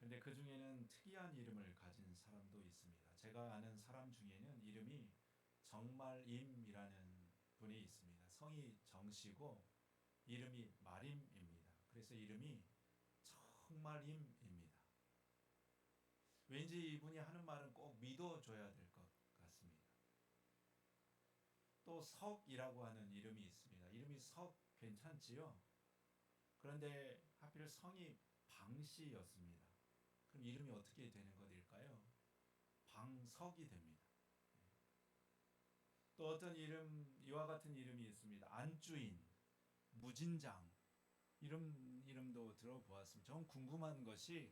근데 그 중에는 특이한 이름을 가진 사람도 있습니다. 제가 아는 사람 중에는 이름이 정말임이라는 분이 있습니다. 성이 정씨고 이름이 마림입니다. 그래서 이름이 정말임입니다. 왠지 이분이 하는 말은 꼭 믿어줘야 될 것 같습니다. 또 석이라고 하는 이름이 있습니다. 이름이 석 괜찮지요? 그런데 하필 성이 방씨였습니다. 그럼 이름이 어떻게 되는 것일까요? 방석이 됩니다. 또 어떤 이름, 이와 같은 이름이 있습니다. 안주인, 무진장, 이름도 들어보았습니다. 전 궁금한 것이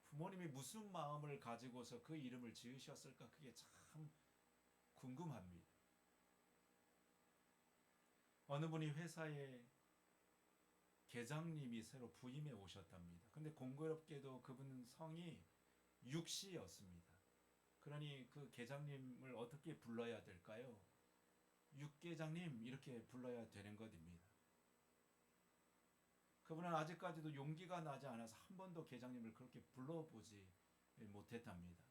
부모님이 무슨 마음을 가지고서 그 이름을 지으셨을까? 그게 참 궁금합니다. 어느 분이 회사에 계장님이 새로 부임해 오셨답니다. 근데 공교롭게도 그분 성이 육씨였습니다. 그러니 그 계장님을 어떻게 불러야 될까요? 육계장님 이렇게 불러야 되는 것입니다. 그분은 아직까지도 용기가 나지 않아서 한 번도 계장님을 그렇게 불러보지 못했답니다.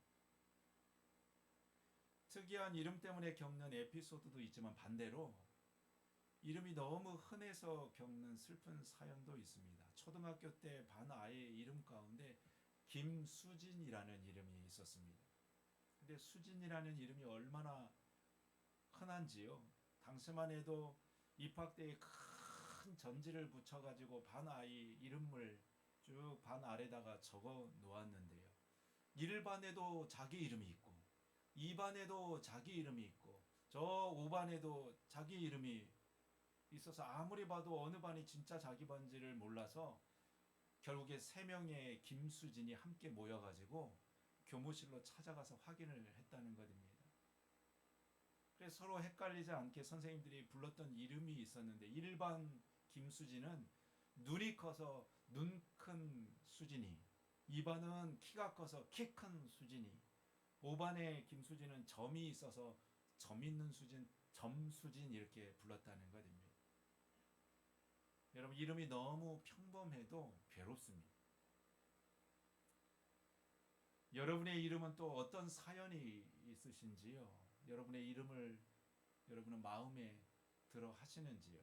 특이한 이름 때문에 겪는 에피소드도 있지만 반대로 이름이 너무 흔해서 겪는 슬픈 사연도 있습니다. 초등학교 때 반 아이의 이름 가운데 김수진이라는 이름이 있었습니다. 근데 수진이라는 이름이 얼마나 흔한지요. 당시만 해도 입학대에 큰 전지를 붙여가지고 반 아이 이름을 쭉 반 아래다가 적어 놓았는데요. 1반에도 자기 이름이 있고 2반에도 자기 이름이 있고 저 5반에도 자기 이름이 있어서 아무리 봐도 어느 반이 진짜 자기 반지를 몰라서 결국에 3명의 김수진이 함께 모여가지고 교무실로 찾아가서 확인을 했다는 것입니다. 그래서 서로 헷갈리지 않게 선생님들이 불렀던 이름이 있었는데 1반 김수진은 눈이 커서 눈 큰 수진이, 2반은 키가 커서 키 큰 수진이, 5반의 김수진은 점이 있어서 점 있는 수진, 점수진 이렇게 불렀다는 것입니다. 여러분 이름이 너무 평범해도 괴롭습니다. 여러분의 이름은 또 어떤 사연이 있으신지요? 여러분의 이름을 여러분은 마음에 들어 하시는지요?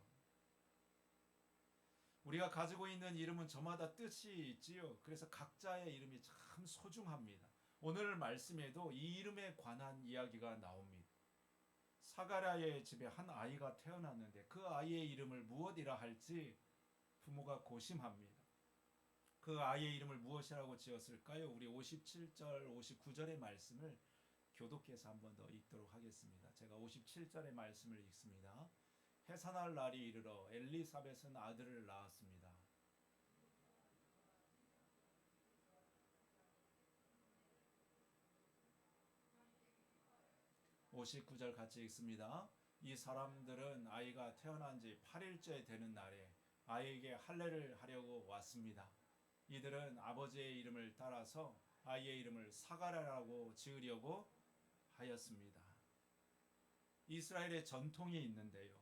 우리가 가지고 있는 이름은 저마다 뜻이 있지요. 그래서 각자의 이름이 참 소중합니다. 오늘 말씀에도 이 이름에 관한 이야기가 나옵니다. 사가랴의 집에 한 아이가 태어났는데 그 아이의 이름을 무엇이라 할지 부모가 고심합니다. 그 아이의 이름을 무엇이라고 지었을까요? 우리 57절, 59절의 말씀을 교독해서 한 번 더 읽도록 하겠습니다. 제가 57절의 말씀을 읽습니다. 해산할 날이 이르러 엘리사벳은 아들을 낳았습니다. 59절 같이 읽습니다. 이 사람들은 아이가 태어난 지 8일째 되는 날에 아이에게 할례를 하려고 왔습니다. 이들은 아버지의 이름을 따라서 아이의 이름을 사가랴라고 지으려고 하였습니다. 이스라엘의 전통이 있는데요.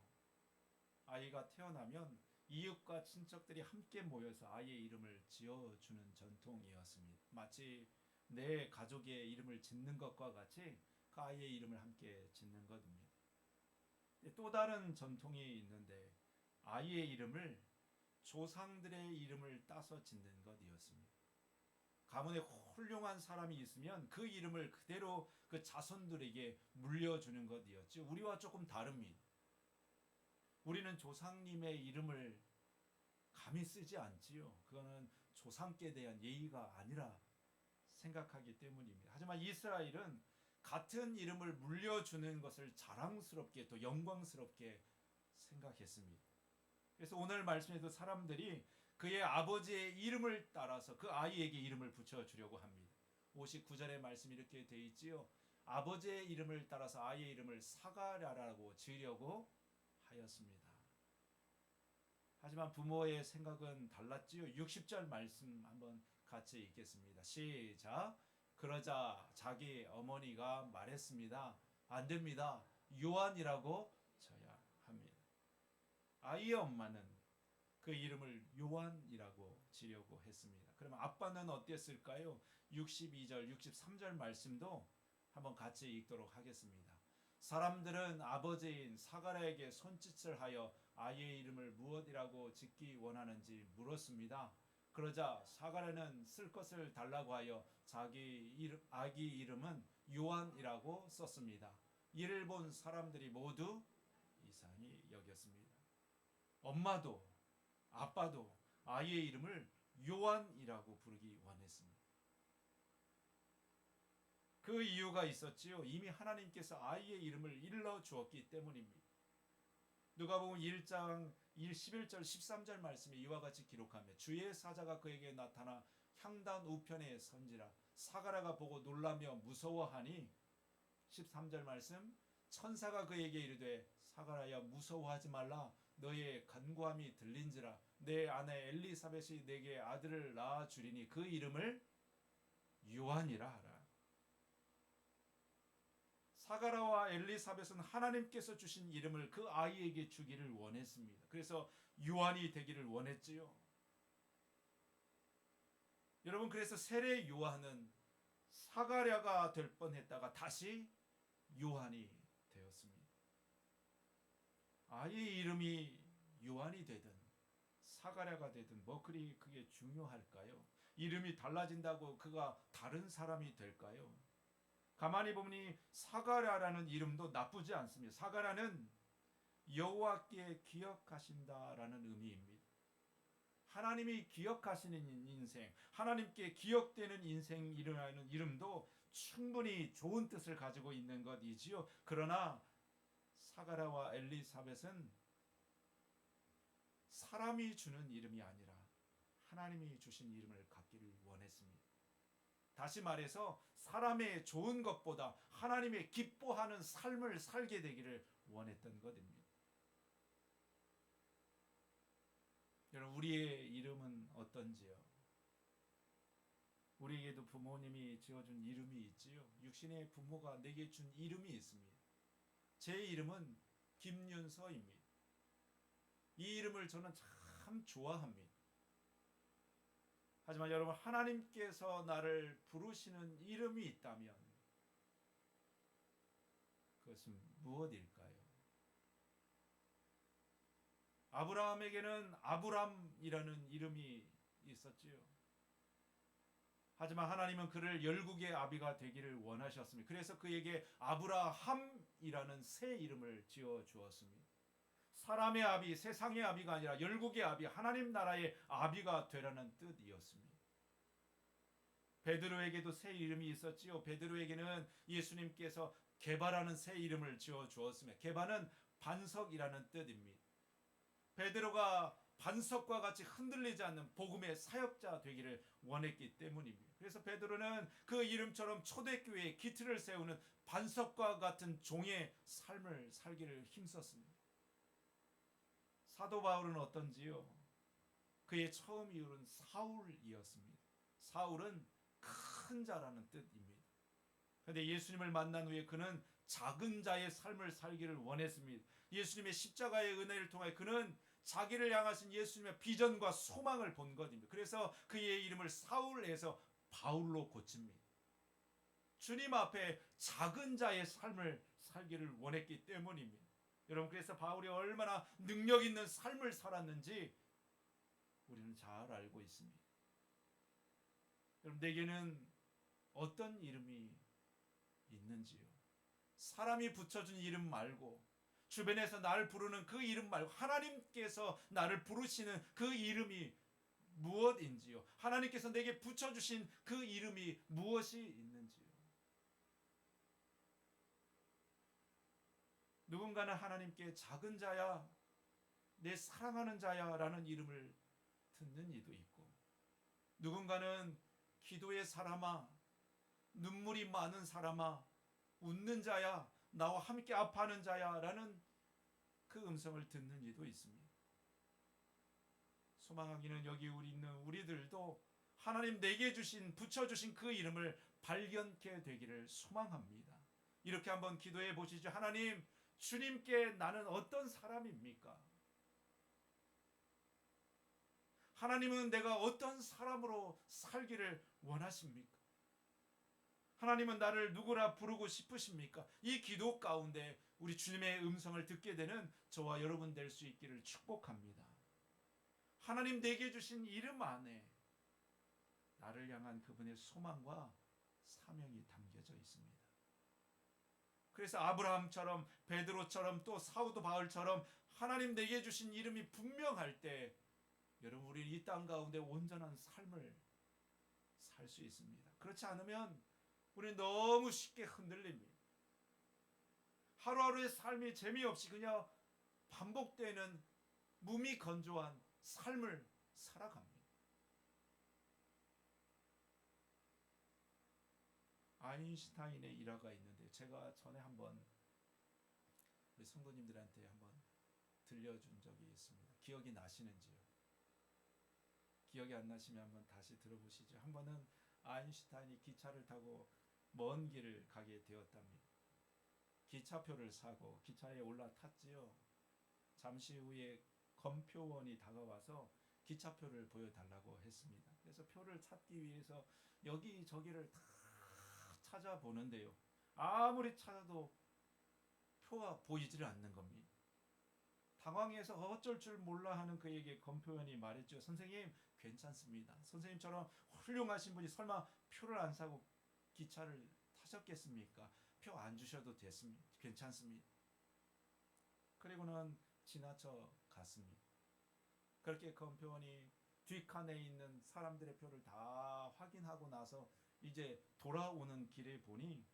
아이가 태어나면 이웃과 친척들이 함께 모여서 아이의 이름을 지어주는 전통이었습니다. 마치 내 가족의 이름을 짓는 것과 같이 그 아이의 이름을 함께 짓는 것입니다. 또 다른 전통이 있는데 아이의 이름을 조상들의 이름을 따서 짓는 것이었습니다. 가문에 훌륭한 사람이 있으면 그 이름을 그대로 그 자손들에게 물려주는 것이었죠. 우리와 조금 다릅니다. 우리는 조상님의 이름을 감히 쓰지 않지요. 그거는 조상께 대한 예의가 아니라 생각하기 때문입니다. 하지만 이스라엘은 같은 이름을 물려주는 것을 자랑스럽게 또 영광스럽게 생각했습니다. 그래서 오늘 말씀에도 사람들이 그의 아버지의 이름을 따라서 그 아이에게 이름을 붙여주려고 합니다. 59절의 말씀이 이렇게 되어 있지요. 아버지의 이름을 따라서 아이의 이름을 사가랴라고 지으려고 하였습니다. 하지만 부모의 생각은 달랐지요. 60절 말씀 한번 같이 읽겠습니다. 시작. 그러자 자기 어머니가 말했습니다. 안 됩니다. 요한이라고 져야 합니다. 아이의 엄마는 그 이름을 요한이라고 지려고 했습니다. 그러면 아빠는 어땠을까요? 62절, 63절 말씀도 한번 같이 읽도록 하겠습니다. 사람들은 아버지인 사가랴에게 손짓을 하여 아이의 이름을 무엇이라고 짓기 원하는지 물었습니다. 그러자 사가랴는 쓸 것을 달라고 하여 아기 이름은 요한이라고 썼습니다. 이를 본 사람들이 모두 이상히 여겼습니다. 엄마도 아빠도 아이의 이름을 요한이라고 부르기 원했습니다. 그 이유가 있었지요. 이미 하나님께서 아이의 이름을 일러 주었기 때문입니다. 누가복음 1장 11절 13절 말씀에 이와 같이 기록하며 주의 사자가 그에게 나타나 향단 우편에 선지라 사가랴가 보고 놀라며 무서워하니 13절 말씀 천사가 그에게 이르되 사가랴야 무서워하지 말라 너의 간구함이 들린지라 내 아내 엘리사벳이 내게 아들을 낳아 주리니 그 이름을 요한이라 하라. 사가랴와 엘리사벳은 하나님께서 주신 이름을 그 아이에게 주기를 원했습니다. 그래서 요한이 되기를 원했지요. 여러분 그래서 세례 요한은 사가랴가 될 뻔했다가 다시 요한이 되었습니다. 아이의 이름이 요한이 되든 사가랴가 되든 뭐 그리 그게 중요할까요? 이름이 달라진다고 그가 다른 사람이 될까요? 가만히 보니 사가랴라는 이름도 나쁘지 않습니다. 사가랴는 여호와께 기억하신다라는 의미입니다. 하나님이 기억하시는 인생, 하나님께 기억되는 인생이라는 이름도 충분히 좋은 뜻을 가지고 있는 것이지요. 그러나 사가랴와 엘리사벳은 사람이 주는 이름이 아니라 하나님이 주신 이름을 갖기를 원했습니다. 다시 말해서 사람의 좋은 것보다 하나님의 기뻐하는 삶을 살게 되기를 원했던 것입니다. 여러분 우리의 이름은 어떤지요? 우리에게도 부모님이 지어준 이름이 있지요. 육신의 부모가 내게 준 이름이 있습니다. 제 이름은 김윤서입니다. 이 이름을 저는 참 좋아합니다. 하지만 여러분 하나님께서 나를 부르시는 이름이 있다면 그것은 무엇일까요? 아브라함에게는 아브람이라는 이름이 있었지요. 하지만 하나님은 그를 열국의 아비가 되기를 원하셨습니다. 그래서 그에게 아브라함이라는 새 이름을 지어 주었습니다. 사람의 아비, 세상의 아비가 아니라 열국의 아비, 하나님 나라의 아비가 되라는 뜻이었습니다. 베드로에게도 새 이름이 있었지요. 베드로에게는 예수님께서 게바라는 새 이름을 지어 주었습니다. 게바는 반석이라는 뜻입니다. 베드로가 반석과 같이 흔들리지 않는 복음의 사역자 되기를 원했기 때문입니다. 그래서 베드로는 그 이름처럼 초대교회의 기틀을 세우는 반석과 같은 종의 삶을 살기를 힘썼습니다. 사도 바울은 어떤지요? 그의 처음 이름은 사울이었습니다. 사울은 큰 자라는 뜻입니다. 그런데 예수님을 만난 후에 그는 작은 자의 삶을 살기를 원했습니다. 예수님의 십자가의 은혜를 통해 그는 자기를 향하신 예수님의 비전과 소망을 본 것입니다. 그래서 그의 이름을 사울에서 바울로 고칩니다. 주님 앞에 작은 자의 삶을 살기를 원했기 때문입니다. 여러분 그래서 바울이 얼마나 능력 있는 삶을 살았는지 우리는 잘 알고 있습니다. 여러분 내게는 어떤 이름이 있는지요? 사람이 붙여준 이름 말고 주변에서 나를 부르는 그 이름 말고 하나님께서 나를 부르시는 그 이름이 무엇인지요? 하나님께서 내게 붙여주신 그 이름이 무엇이 있는지요? 누군가는 하나님께 작은 자야, 내 사랑하는 자야 라는 이름을 듣는 이도 있고 누군가는 기도의 사람아, 눈물이 많은 사람아, 웃는 자야, 나와 함께 아파하는 자야 라는 그 음성을 듣는 이도 있습니다. 소망하기는 여기 있는 우리들도 하나님 내게 주신 붙여주신 그 이름을 발견케 되기를 소망합니다. 이렇게 한번 기도해 보시죠. 하나님, 주님께 나는 어떤 사람입니까? 하나님은 내가 어떤 사람으로 살기를 원하십니까? 하나님은 나를 누구라 부르고 싶으십니까? 이 기도 가운데 우리 주님의 음성을 듣게 되는 저와 여러분 될 수 있기를 축복합니다. 하나님 내게 주신 이름 안에 나를 향한 그분의 소망과 사명이 담겨져 있습니다. 그래서 아브라함처럼, 베드로처럼, 또 사도 바울처럼 하나님 내게 주신 이름이 분명할 때 여러분 우리 이 땅 가운데 온전한 삶을 살 수 있습니다. 그렇지 않으면 우리는 너무 쉽게 흔들립니다. 하루하루의 삶이 재미없이 그냥 반복되는 무미건조한 삶을 살아갑니다. 아인슈타인의 일화가 있는데 제가 전에 한번 우리 성도님들한테 한번 들려준 적이 있습니다. 기억이 나시는지요? 기억이 안 나시면 한번 다시 들어보시죠. 한 번은 아인슈타인이 기차를 타고 먼 길을 가게 되었답니다. 기차표를 사고 기차에 올라탔지요. 잠시 후에 검표원이 다가와서 기차표를 보여달라고 했습니다. 그래서 표를 찾기 위해서 여기저기를 다 찾아보는데요. 아무리 찾아도 표가 보이지를 않는 겁니다. 당황해서 어쩔 줄 몰라 하는 그에게 검표원이 말했죠. 선생님 괜찮습니다. 선생님처럼 훌륭하신 분이 설마 표를 안 사고 기차를 타셨겠습니까? 표 안 주셔도 됐습니다. 괜찮습니다. 그리고는 지나쳐 갔습니다. 그렇게 검표원이 뒷칸에 있는 사람들의 표를 다 확인하고 나서 이제 돌아오는 길에 보니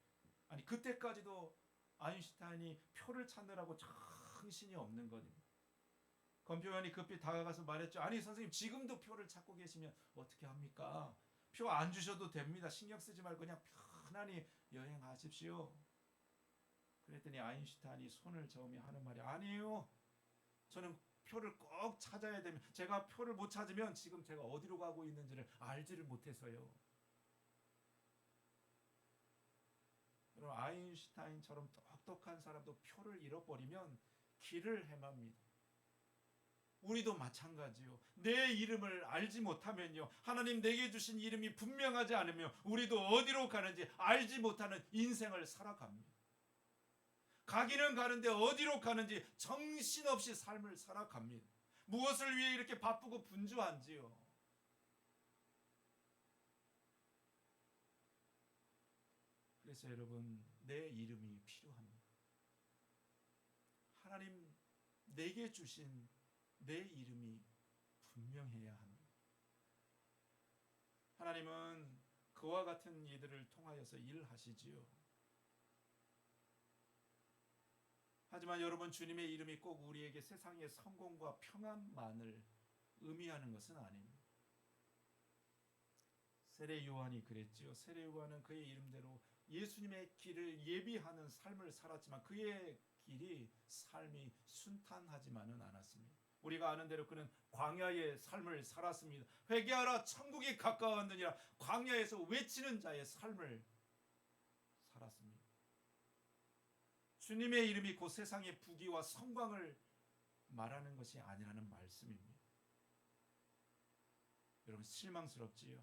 아니 그때까지도 아인슈타인이 표를 찾느라고 정신이 없는 겁니다. 검표원이 급히 다가가서 말했죠. 아니 선생님 지금도 표를 찾고 계시면 어떻게 합니까? 표 안 주셔도 됩니다. 신경 쓰지 말고 그냥 편안히 여행하십시오. 그랬더니 아인슈타인이 손을 저으며 하는 말이 아니에요. 저는 표를 꼭 찾아야 됩니다. 제가 표를 못 찾으면 지금 제가 어디로 가고 있는지를 알지를 못해서요. 여러분 아인슈타인처럼 똑똑한 사람도 표를 잃어버리면 길을 헤맵니다. 우리도 마찬가지요. 내 이름을 알지 못하면요. 하나님 내게 주신 이름이 분명하지 않으면 우리도 어디로 가는지 알지 못하는 인생을 살아갑니다. 가기는 가는데 어디로 가는지 정신없이 삶을 살아갑니다. 무엇을 위해 이렇게 바쁘고 분주한지요. 그래서 여러분 내 이름이 필요합니다. 하나님 내게 주신 내 이름이 분명해야 합니다. 하나님은 그와 같은 이들을 통하여서 일하시지요. 하지만 여러분 주님의 이름이 꼭 우리에게 세상의 성공과 평안만을 의미하는 것은 아닙니다. 세례 요한이 그랬지요. 세례 요한은 그의 이름대로 예수님의 길을 예비하는 삶을 살았지만 그의 길이 삶이 순탄하지만은 않았습니다. 우리가 아는 대로 그는 광야의 삶을 살았습니다. 회개하라 천국이 가까웠느니라 광야에서 외치는 자의 삶을 살았습니다. 주님의 이름이 곧 세상의 부귀와 성광을 말하는 것이 아니라는 말씀입니다. 여러분 실망스럽지요?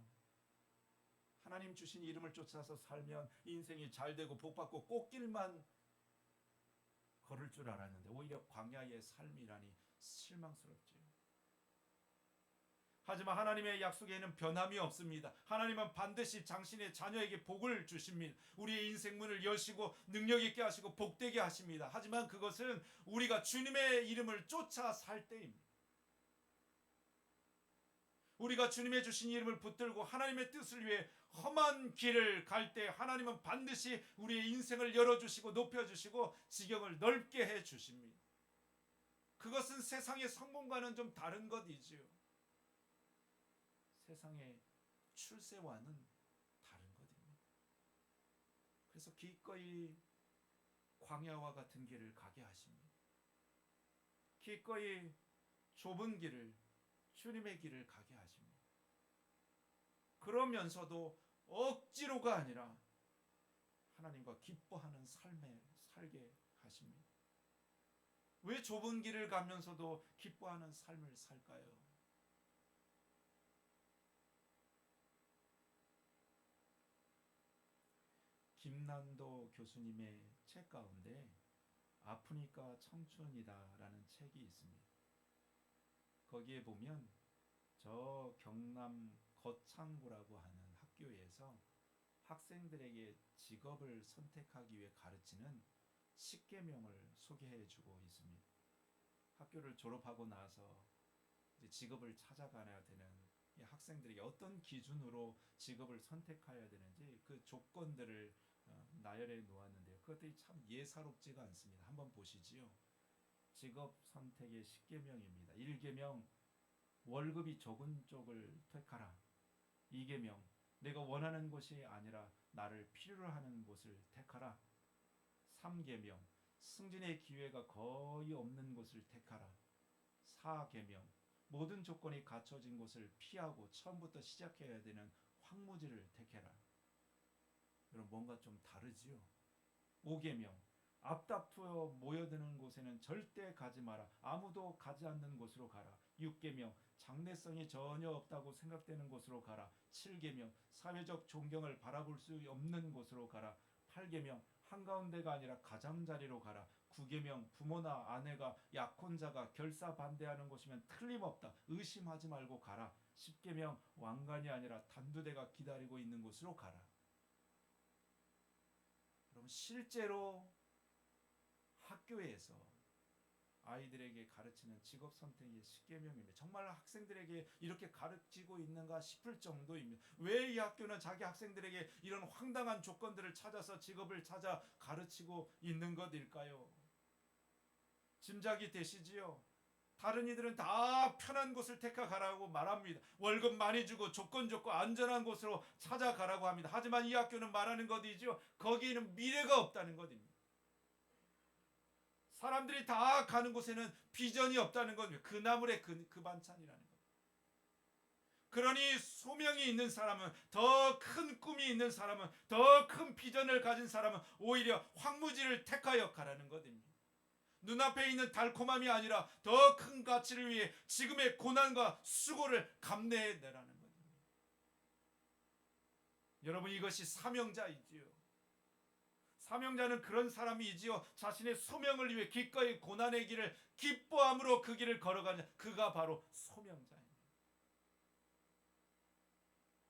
하나님 주신 이름을 쫓아서 살면 인생이 잘되고 복받고 꽃길만 걸을 줄 알았는데 오히려 광야의 삶이라니 실망스럽지요. 하지만 하나님의 약속에는 변함이 없습니다. 하나님은 반드시 당신의 자녀에게 복을 주십니다. 우리의 인생 문을 여시고 능력 있게 하시고 복되게 하십니다. 하지만 그것은 우리가 주님의 이름을 쫓아 살 때입니다. 우리가 주님의 주신 이름을 붙들고 하나님의 뜻을 위해 험한 길을 갈 때 하나님은 반드시 우리의 인생을 열어주시고 높여주시고 지경을 넓게 해주십니다. 그것은 세상의 성공과는 좀 다른 것이지요. 세상의 출세와는 다른 것입니다. 그래서 기꺼이 광야와 같은 길을 가게 하십니다. 기꺼이 좁은 길을 주님의 길을 가게 하십니다. 그러면서도 억지로가 아니라 하나님과 기뻐하는 삶에 살게 하십니다. 왜 좁은 길을 가면서도 기뻐하는 삶을 살까요? 김난도 교수님의 책 가운데 아프니까 청춘이다라는 책이 있습니다. 거기에 보면 저 경남 거창구라고 하는 학교에서 학생들에게 직업을 선택하기 위해 가르치는 10계명을 소개해 주고 있습니다. 학교를 졸업하고 나서 이제 직업을 찾아가야 되는 이 학생들에게 어떤 기준으로 직업을 선택해야 되는지 그 조건들을 나열해 놓았는데요. 그것들이 참 예사롭지가 않습니다. 한번 보시지요. 직업 선택의 10계명입니다. 1계명 월급이 적은 쪽을 택하라. 2계명 내가 원하는 곳이 아니라 나를 필요로 하는 곳을 택하라. 3계명 승진의 기회가 거의 없는 곳을 택하라. 4계명 모든 조건이 갖춰진 곳을 피하고 처음부터 시작해야 되는 황무지를 택해라. 여러분 뭔가 좀 다르지요? 5계명 앞다투어 모여드는 곳에는 절대 가지 마라. 아무도 가지 않는 곳으로 가라. 6계명 장래성이 전혀 없다고 생각되는 곳으로 가라. 7계명 사회적 존경을 바라볼 수 없는 곳으로 가라. 8계명 한가운데가 아니라 가장자리로 가라. 9계명 부모나 아내가 약혼자가 결사 반대하는 곳이면 틀림없다. 의심하지 말고 가라. 10계명 왕관이 아니라 단두대가 기다리고 있는 곳으로 가라. 여러분 실제로 학교에서 아이들에게 가르치는 직업 선택의 10계명입니다. 정말 학생들에게 이렇게 가르치고 있는가 싶을 정도입니다. 왜 이 학교는 자기 학생들에게 이런 황당한 조건들을 찾아서 직업을 찾아 가르치고 있는 것일까요? 짐작이 되시지요? 다른 이들은 다 편한 곳을 택하라고 말합니다. 월급 많이 주고 조건 좋고 안전한 곳으로 찾아가라고 합니다. 하지만 이 학교는 말하는 것이죠. 거기에는 미래가 없다는 것입니다. 사람들이 다 가는 곳에는 비전이 없다는 겁니다. 그 나물의 그 반찬이라는 겁니다. 그러니 소명이 있는 사람은, 더 큰 꿈이 있는 사람은, 더 큰 비전을 가진 사람은 오히려 황무지를 택하여 가라는 것입니다. 눈앞에 있는 달콤함이 아니라 더 큰 가치를 위해 지금의 고난과 수고를 감내해내라는 것입니다. 여러분 이것이 사명자이지요. 사명자는 그런 사람이지요. 자신의 소명을 위해 기꺼이 고난의 길을 기뻐함으로 그 길을 걸어가는 그가 바로 소명자입니다.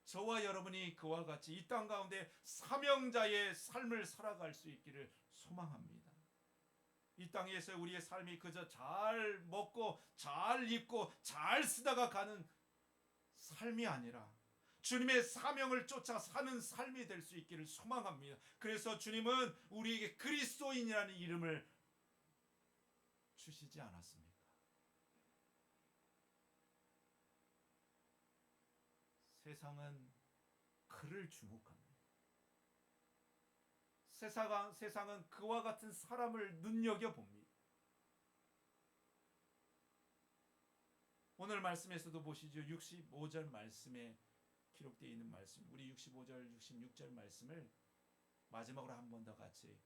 저와 여러분이 그와 같이 이 땅 가운데 사명자의 삶을 살아갈 수 있기를 소망합니다. 이 땅에서 우리의 삶이 그저 잘 먹고 잘 입고 잘 쓰다가 가는 삶이 아니라 주님의 사명을 쫓아 사는 삶이 될 수 있기를 소망합니다. 그래서 주님은 우리에게 그리스도인이라는 이름을 주시지 않았습니까? 세상은 그를 주목합니다. 세상은 그와 같은 사람을 눈여겨봅니다. 오늘 말씀에서도 보시죠. 65절 말씀에 기록되어 있는 말씀, 우리 65절, 66절 말씀을 마지막으로 한 번 더 같이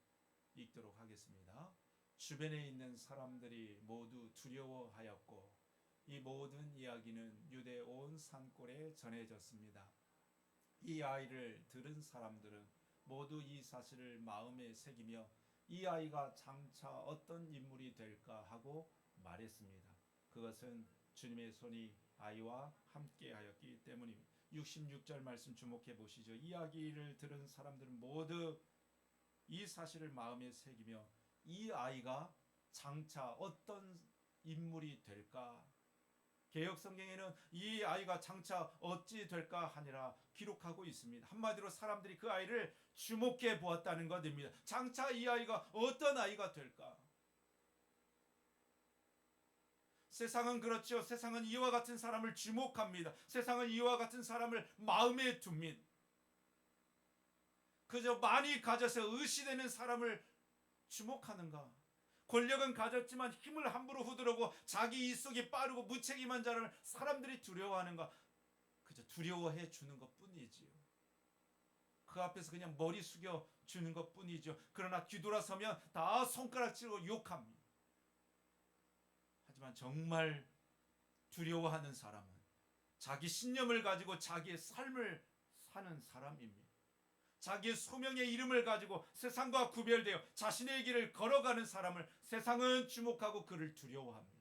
읽도록 하겠습니다. 주변에 있는 사람들이 모두 두려워하였고 이 모든 이야기는 유대 온 산골에 전해졌습니다. 이 아이를 들은 사람들은 모두 이 사실을 마음에 새기며 이 아이가 장차 어떤 인물이 될까 하고 말했습니다. 그것은 주님의 손이 아이와 함께하였기 때문입니다. 66절 말씀 주목해 보시죠. 이야기를 들은 사람들은 모두 이 사실을 마음에 새기며 이 아이가 장차 어떤 인물이 될까, 개역성경에는 이 아이가 장차 어찌 될까 하니라 기록하고 있습니다. 한마디로 사람들이 그 아이를 주목해 보았다는 것입니다. 장차 이 아이가 어떤 아이가 될까. 세상은 그렇죠. 세상은 이와 같은 사람을 주목합니다. 세상은 이와 같은 사람을 마음에 둡니다. 그저 많이 가져서 의시되는 사람을 주목하는가? 권력은 가졌지만 힘을 함부로 후들고 자기 이속이 빠르고 무책임한 자를 사람들이 두려워하는가? 그저 두려워해 주는 것뿐이지요. 그 앞에서 그냥 머리 숙여 주는 것뿐이죠. 그러나 뒤돌아서면 다 손가락질로 욕합니다. 하지만 정말 두려워하는 사람은 자기 신념을 가지고 자기의 삶을 사는 사람입니다. 자기의 소명의 이름을 가지고 세상과 구별되어 자신의 길을 걸어가는 사람을 세상은 주목하고 그를 두려워합니다.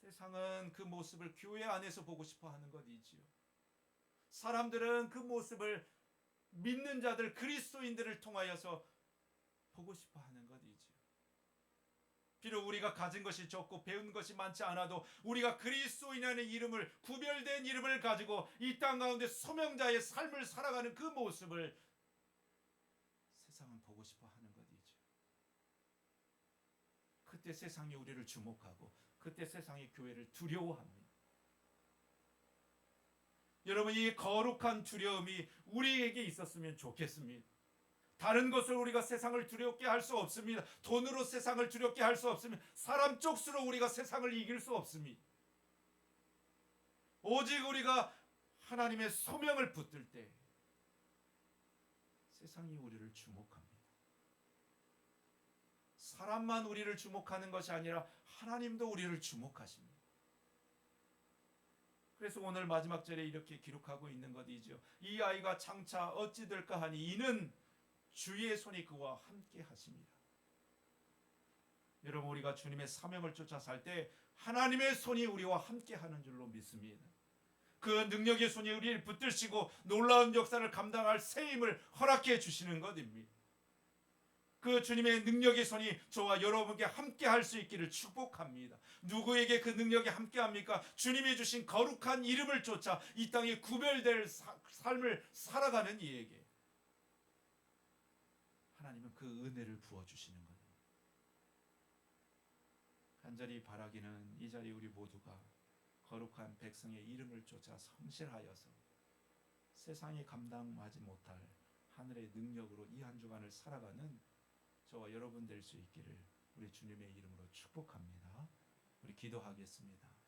세상은 그 모습을 교회 안에서 보고 싶어 하는 것이지요. 사람들은 그 모습을 믿는 자들, 그리스도인들을 통하여서 보고 싶어 하는 것이지요. 비록 우리가 가진 것이 적고 배운 것이 많지 않아도 우리가 그리스도인이라는 이름을, 구별된 이름을 가지고 이 땅 가운데 소명자의 삶을 살아가는 그 모습을 세상은 보고 싶어 하는 것이죠. 그때 세상이 우리를 주목하고 그때 세상이 교회를 두려워합니다. 여러분, 이 거룩한 두려움이 우리에게 있었으면 좋겠습니다. 다른 것을 우리가 세상을 두렵게 할 수 없습니다. 돈으로 세상을 두렵게 할 수 없습니다. 사람 쪽수로 우리가 세상을 이길 수 없습니다. 오직 우리가 하나님의 소명을 붙들 때 세상이 우리를 주목합니다. 사람만 우리를 주목하는 것이 아니라 하나님도 우리를 주목하십니다. 그래서 오늘 마지막 절에 이렇게 기록하고 있는 것이죠. 이 아이가 장차 어찌 될까 하니 이는 주의 손이 그와 함께 하십니다. 여러분, 우리가 주님의 사명을 쫓아 살 때 하나님의 손이 우리와 함께 하는 줄로 믿습니다. 그 능력의 손이 우리를 붙드시고 놀라운 역사를 감당할 새 힘을 허락해 주시는 것입니다. 그 주님의 능력의 손이 저와 여러분께 함께 할 수 있기를 축복합니다. 누구에게 그 능력이 함께 합니까? 주님이 주신 거룩한 이름을 쫓아 이 땅에 구별될 삶을 살아가는 이에게 하나님은 그 은혜를 부어주시는 겁니다. 간절히 바라기는 이 자리 우리 모두가 거룩한 백성의 이름을 쫓아 성실하여서 세상이 감당하지 못할 하늘의 능력으로 이 한 주간을 살아가는 저와 여러분 될 수 있기를 우리 주님의 이름으로 축복합니다. 우리 기도하겠습니다.